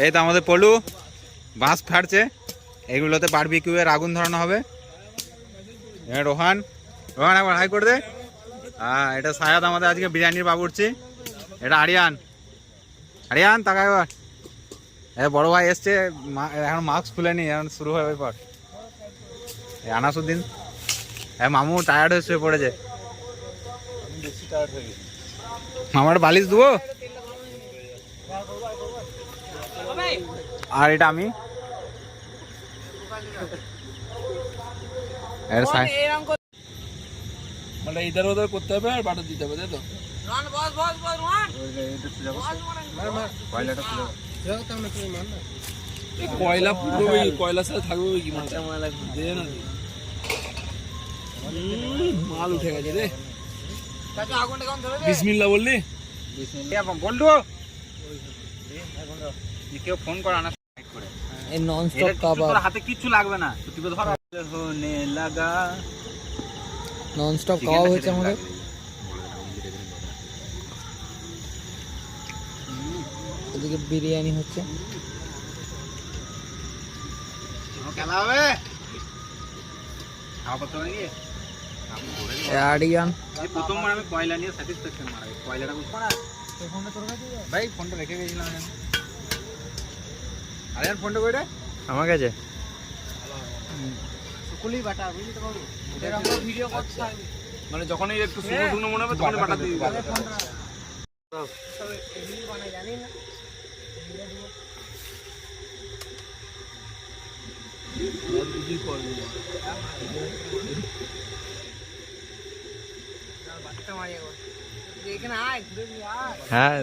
এই তো আমাদের পলু বাঁশ ফাটছে, এগুলোতে বারবিকিউ এর আগুন ধরানো হবে। রোহান, রোহান একবার হাই করে দে। হ্যাঁ, এটা সায়াদ আমাদের আজকে বিরিয়ানির বাবুর্চি। এটা আরিয়ান, আরিয়ান তাকা এবার। বড় ভাই এসছে, এখন মাস্ক খুলেনি, এখন শুরু হবে এরপর। আনাসুদ্দিন, হ্যাঁ মামু টায়ার্ড হয়ে শুয়ে পড়েছে। আমার বালিশ দেবো। আর এটা আমি মানে ইধার ওধার করতে হবে আর বাটার দিতে হবে, তাই তো? কয়লা পুরো কয়লার সাথে থাকবে কি মাল উঠে গেছে রে। বিসমিল্লাহ বললি? বললু কেউ ফোন করে আনা নন স্টপ কাবাব, হাতে কিচ্ছু লাগবে না, টিপে ধর হোনে লাগা। নন স্টপ কাবাব হচ্ছে আমাদের। এদিকে বিরিয়ানি হচ্ছে। খেলা হবে আরিয়ান প্রথমবার আমি কয়লা নিয়ে স্যাটিসফ্যাকশন মারা, কয়লাটা ভাই ফোনটা রেখে গেছিলাম। আরে ফোনটা কই রে? আমার কাছে। সুকুলি বাটা বুঝলি তো বাবু, এটা আমরা ভিডিও করতে মানে যখনই একটু শুকনো শুকনো মনে হবে তখনই বাটা দিয়ে দিই। এমনি বানাই জানি না। হ্যাঁ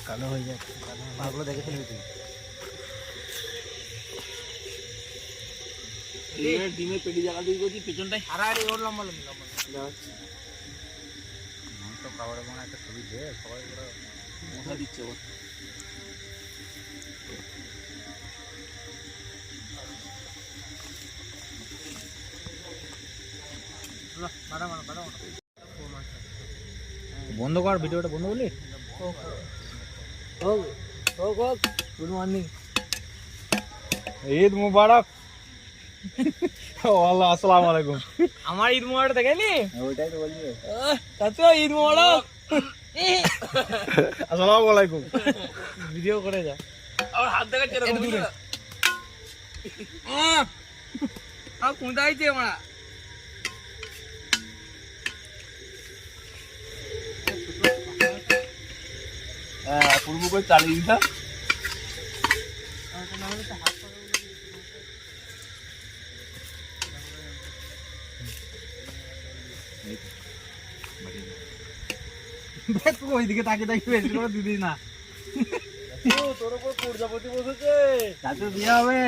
কালো হয়ে যাচ্ছে, পাগলো দেখে ফেলবি তুই। ডিমের পেটি জায়গা দিয়ে করছি পেছনটাই হারাড়ি ওর লম্বা লম্বা খাবারের কোনো একটা ছবি দে, সবাই মশা দিচ্ছে ওর। বন্ধ কর ভিডিওটা, বন্ধ করলি? গুড মর্নিং, ঈদ মুবারক। ওয়াল্লাহ আসসালামু আলাইকুম। আমার ঈদ মোবারক দেখেনি? ওইটাই তো বলছি। চাচু ঈদ মোবারক। আসসালামু আলাইকুম। ভিডিও করে যা। আমার হাত দেখাচ্ছে রে দূরে। কোনটাই যে আমরা পূর্ব করে চালিয়ে দিতা। ওইদিকে তাকে তাকিয়ে বেশি করে দিদি না। তোর উপর প্রজাপতি বসেছে, তাতে বিয়ে হবে।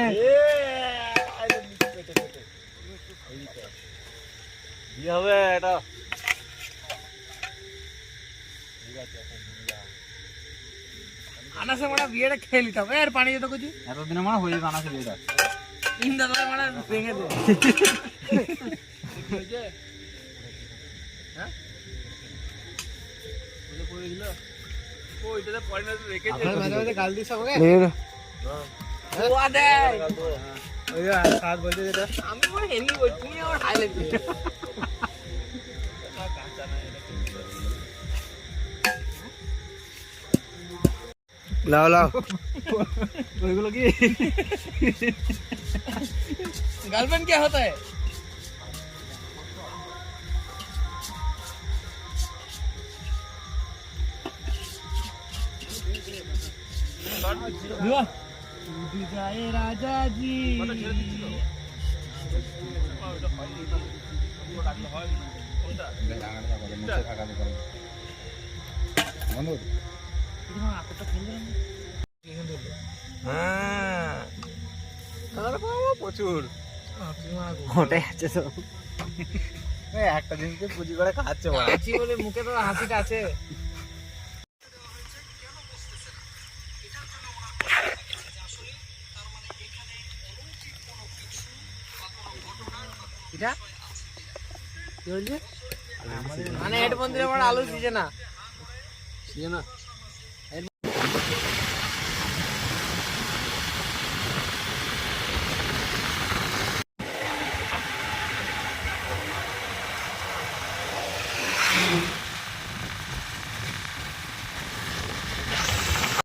বিয়ে হবে এটা। আনাসে মারা বিয়েটা খেয়ে নিতাম। এর পানি যেত কিছু এতদিনে মানে হয়ে যেত আনাসে বিয়েটা। ইন্দালা মারা ভেঙে দে। লাও লাও ওইগুলো কি गर्लफ्रेंड क्या होता है? जाए राजा जी প্রচুর ওটাই আছে তো। একটা জিনিসকে পুঁজি করে খাচ্ছে বলে মুখে তো হাসিটা আছে। এটা কি বলছে? মানে হেডফোন দিলে আমার আলো দিছে না